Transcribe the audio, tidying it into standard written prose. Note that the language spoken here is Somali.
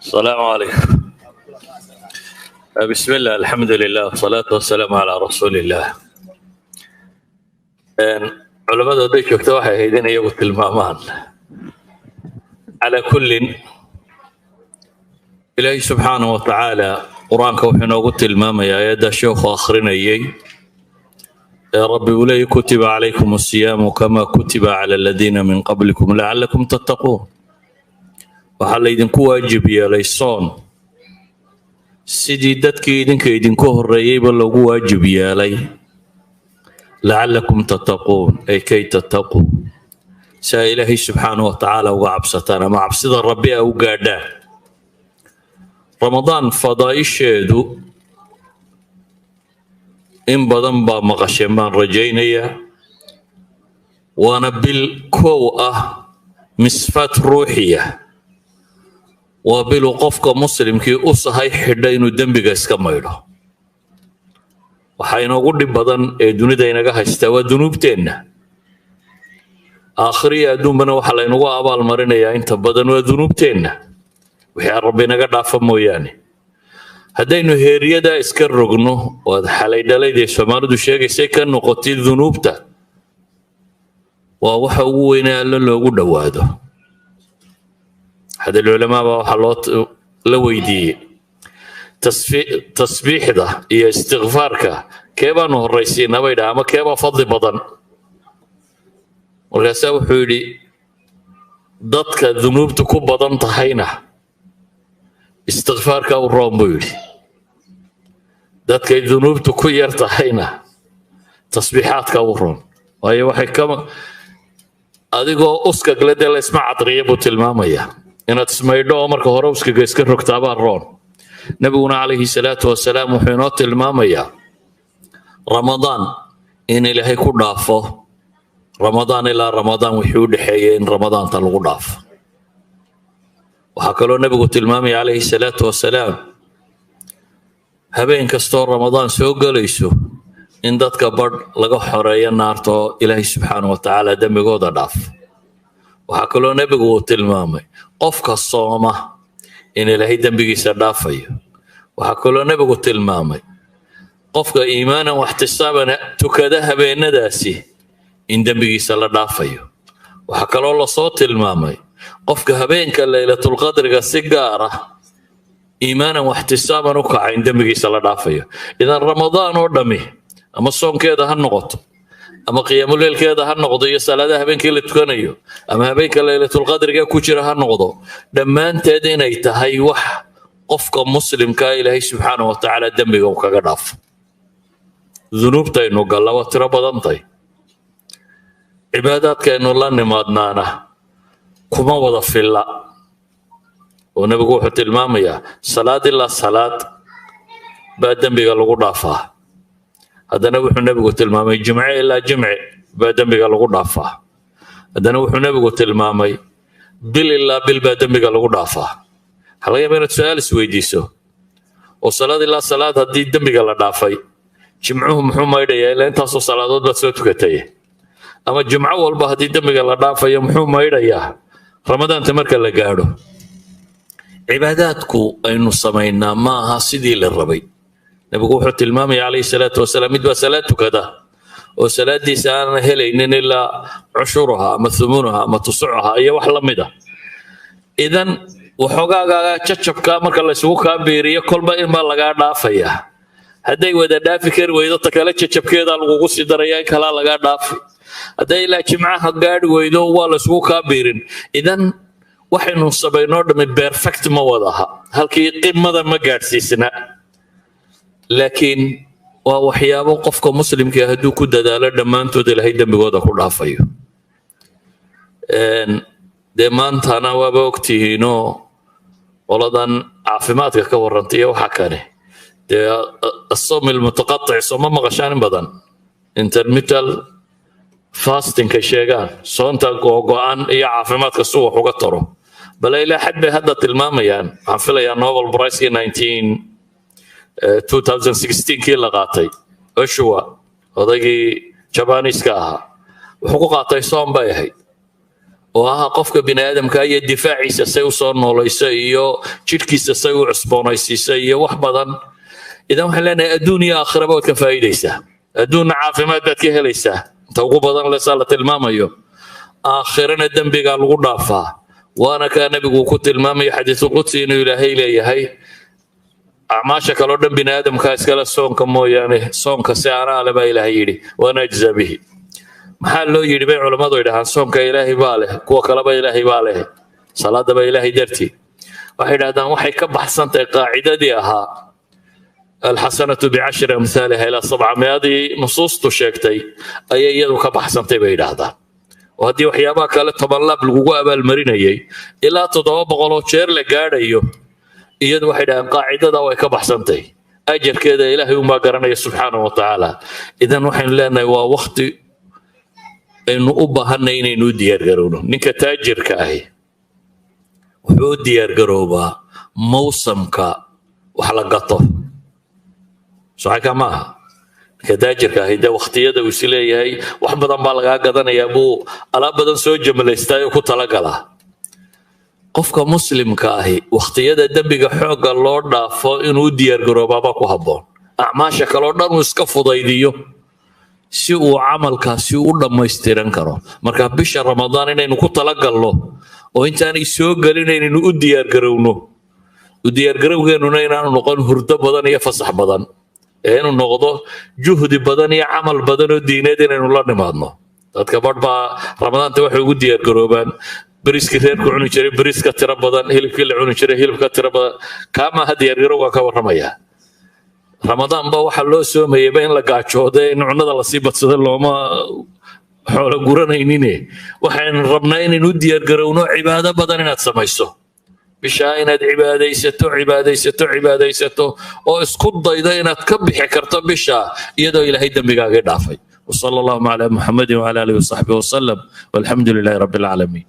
السلام عليكم. بسم الله، الحمد لله والصلاة والسلام على رسول الله. culamada hadday joogto waxay ahayd in iyagu tilmaamaan calaa kullin ilaahay subxaanahu wa tacaala qur-aanka wuxuu inoogu tilmaamayaa aayadda sheekhu akhrinayay ee rabbi uu leeyahy kutiba calaykum asiyaamu kama kutiba cala aladiina min qablikum lacalakum tattaquun. waxaa laydinku waajib yeelay soon sidii dadkii idinka idinku horreeyeyba loogu waajib yeelay lacalakum tattaquun ay kay tattaquu, si ay ilaahay subxaanahu wa tacaala uga cabsataan ama cabsida rabbi a u gaadhaan. ramadaan fadaa'isheedu in badan baa maqasheen baan rajaynayaa, waana bil kow ah misfaad ruuxiya, waa biluu qofka muslimkii u sahay xidha inuu dembiga iska maydho. waxaa inoogu dhib badan ee dunida inaga haystaa waa dunuubteenna. aakhiriya adduunbana waxaa laynagu abaal marinayaa inta badan waa dunuubteenna, wixii rabbi naga dhaafa mooyaane. haddaynu heeryadaa iska rogno waad xalay dhalaydee soomaalidu sheegaysay ka noqotay dunuubta, waa waxa ugu weynee alla loogu dhowaado. axad alculamaa baa waxaa la weydiiyey tasbiixda iyo istikfaarka kee baanu horraysiinaa bay dhaha ama keebaa fadli badan. markaasaa wuxuu yidhi dadka dunuubtu ku badan tahayna istikfaarka u roon buu yidhi, dadkay dunuubtu ku yar tahayna tasbiixaadka u roon. waayo waxay adigoo uskagle dee laysma cadriya buu tilmaamayaa, inaad ismaydho oo marka hore uskaga iska rogtaabaa roon. nabiguna calayhi salaatu wasalaam wuxuu inoo tilmaamayaa ramadaan in ilaahay ku dhaafo ramadaan ilaa ramadaan wixii u dhexeeyay in ramadaanta lagu dhaafo. waxaa kaloo nebigu tilmaamaya calayhi salaatu wasalaam habeen kastoo ramadaan soo gelayso in dadka badh laga xoreeyo naarta oo ilaahay subxaanahu wa tacaala dembigooda dhaafo. waxaa kaloo nebigu uu tilmaamay qofka sooma in ilaahay dembigiisa dhaafayo. waxaa kaloo nebigu tilmaamay qofka iimaanan waxtisaabana tukada habeenadaasi in dembigiisa la dhaafayo. waxaa kaloo lasoo tilmaamay qofka habeenka laylatulqadriga si gaar ah iimaanan waxtisaaban u kaca in dembigiisa la dhaafayo. idan ramadaan oo dhammi ama soonkeeda ha noqoto ama qiyaamuleylkeeda ha noqdo iyo salaadaha habeenkii la tukanayo ama habeenka laylatulqadriga ku jira ha noqdo, dhammaanteed inay tahay wax qofka muslimkaa ilaahay subxaanahu wa tacaala dembiga uu kaga dhaafo. dunuubtaynu galla waa tiro badantay, cibaadaadkaynu la nimaadnaana kuma wada filla. oo nebigu wuxuu tilmaamayaa salaad ilaa salaad baa dembiga lagu dhaafaa. haddana wuxuu nebigu tilmaamay jimce ilaa jimce baa dembiga lagu dhaafaa. haddana wuxuu nebigu tilmaamay bil ilaa bil baa dembiga lagu dhaafaa. waxaa laga yaabaa inaad su-aal isweydiiso, oo salaad ilaa salaad haddii dembiga la dhaafay, jimcuhu muxuu maydhayaa ilaa intaasoo salaadood baad soo tukatay? ama jimco walba haddii dembiga la dhaafayo muxuu maydhayaa ramadaanta marka la gaadho? cibaadaadku aynu samaynaa ma aha sidii la rabay. nebigu wuxuu tilmaamaya calayhi salaatu wasalaam mid baa salaad tukada oo salaadiisa aanan helaynin ilaa cushuruha ama thumunuha ama tusucaha iyo wax la mid a. idan waxoogaaga jajabkaa marka laysugu kaa biiriyo kolba inbaa lagaa dhaafayaa. hadday wada dhaafi kari weydo ta kale jajabkeedaa lagugu sii daraya in kalaa lagaa dhaafi. hadday ilaa jimcaha gaadhi weydo waa laysugu kaa biirin. idan waxaynu samaynoo dhammi perfect ma wadaha, halkii qimada ma gaadhsiisna, laakiin waa waxyaabo qofka muslimka hadduu ku dadaalo dhammaantood ilaahay dembigooda ku dhaafayo. dee maantana waaba ogtihiinoo qoladan caafimaadka ka warrantay waxa kane dee asawm almutaqatic sooma maqashaan in badan, intermittent fastingka sheegaan soonta googo-an iyo caafimaadka si wax uga taro. bale ilaa xad bay hadda tilmaamayaan, waxaan filayaa nobel pricekii 2016kii la qaatay oshua odaygii jabaniiska ahaa wuxuu ku qaatay soon bay ahayd. وها قفك بني آدم كأي الدفاع سيو صار ليس شركي سيو عصبونيسي سيو وحبضا إذا ما لنا الدنيا آخرة بود كفايديسه الدنيا عافمات بدك ليسه توقو بدن لسالة الماميو آخرنا الدم بقى الغرفة وأنا كان بيقول كنت المامي حديث قدسي إنه إلهي لي هي أعماشك لو دم بني آدم كاس كلا صون كمو يعني صون كسعنا على ما إلهي يدي وأنا أجزى به محل لو يدي بيع علماء ضيدها صون كإلهي باله كوا كلا بإلهي باله صلاة بإلهي درتي واحد هذا وحي كبح سنة قاعدة ديها الحسنة بعشر أمثالها إلى 700 هذه نصوص تشيكتي أي يدو كبح سنة بيد هذا وهذه وحيابا كانت تبلغ بالقوة بالمرينية إلى تضرب غلط شير لقارئيه iyadu waxay dhahaan qaacidada way ka baxsantay ajarkeeda ilaahay uma garanay subhanahu wa ta'ala idan waxaan leenahay waa waqti aynu u baahanay inaynu diyaar garowno ninka taajirka ah wuxuu diyaar garoobaa mawsamka wax la gato saxaka ma ninka taajirka ah waqtiyada uu sileeyahay wax badan baa laga gadanayaa buu alaab badan soo jamlaystay ku talagala qofka muslimka ahi waqtiyada dambiga xooga loo dhaafo inuu diyaar garoobaaba ku haboon acmaasha kale oo dhan uu iska fudaydiyo si uu camalkaasi u dhammaystiran karo marka bisha ramadaan inaynu ku talagalno oo intaanay soo galinaynu u diyaar garowno u diyaar garowgeennuna inaanu noqon hurdo badan iyo fasax badan inuu noqdo juhdi badan iyo camal badan oo diineed inaynu la nimaadno dadka badba ramadaanta waxay ugu diyaar garoobaan بريسك ثيرك عنو جري بريسك ترى بدن هيلب كل عنو جري هيلب كترى بدن كما هدي يرجعوا كورمية رمضان بوا حلو سو ما يبين لك عشودة إنه عنا الله سيبت صدر لو ما حول قرنا إنينه وحين ربنا إن نودي يرجعونه عبادة بدن نتسميسه بشاين عبادة يستو عبادة يستو عبادة يستو أو اسقط ضيدين تكبح كرت بشا يدو إلى هيدا بقى دافي وصلى الله على محمد وعلى آله وصحبه وسلم والحمد لله رب العالمين.